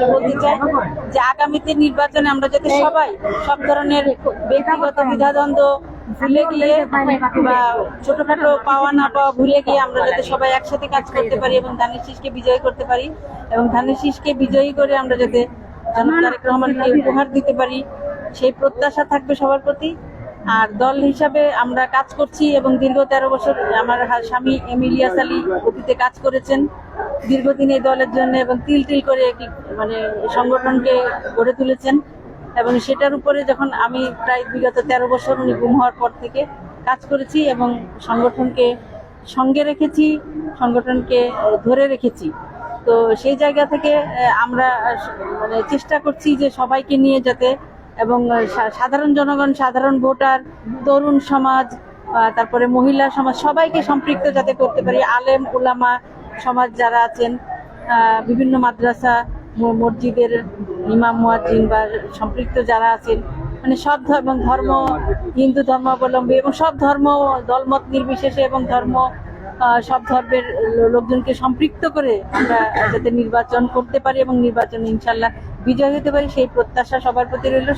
ক্ষেত্রে বলতে চাই যে আগামীতে নির্বাচনে আমরা যাতে সবাই সব ধরনের ব্যক্তিগত দ্বিধাদ্বন্দ্ব ভুলে গিয়ে বা ছোটখাটো পাওয়া না পাওয়া ভুলে গিয়ে আমরা যাতে সবাই একসাথে কাজ করতে পারি এবং ধানের শীষকে বিজয়ী করতে পারি এবং ধানের শীষকে বিজয়ী করে আমরা যাতে জনাব তারেক রহমানকে উপহার দিতে পারি, সেই প্রত্যাশা থাকবে সবার প্রতি। আর দল হিসাবে আমরা কাজ করছি এবং দীর্ঘ 13 বছর আমার স্বামী ইলিয়াস আলী অতীতে কাজ করেছেন দীর্ঘদিন এই দলের জন্য এবং তিল তিল করে একটি মানে সংগঠনকে গড়ে তুলেছেন এবং সেটার উপরে যখন আমি প্রায় বিগত 13 বছর উনি গুম হওয়ার পর থেকে কাজ করেছি এবং সংগঠনকে সঙ্গে রেখেছি, সংগঠনকে ধরে রেখেছি। তো সেই জায়গা থেকে আমরা মানে চেষ্টা করছি যে সবাইকে নিয়ে যাতে এবং সাধারণ জনগণ, সাধারণ ভোটার, তরুণ সমাজ, তারপরে মহিলা সমাজ সবাইকে সম্পৃক্ত যাতে করতে পারি। আলেম উলামা সমাজ যারা আছেন, বিভিন্ন মাদ্রাসা মসজিদের ইমাম মুয়াজ্জিন বা সম্পৃক্ত যারা আছেন, মানে সব এবং ধর্ম, হিন্দু ধর্মাবলম্বী এবং সব ধর্ম দলমত নির্বিশেষে এবং ধর্ম সব ধর্মের লোকজনকে সম্পৃক্ত করে আমরা যাতে নির্বাচন করতে পারি এবং নির্বাচনে ইনশাল্লাহ বিজয় হতে পারি সেই প্রত্যাশা সবার প্রতি রইল।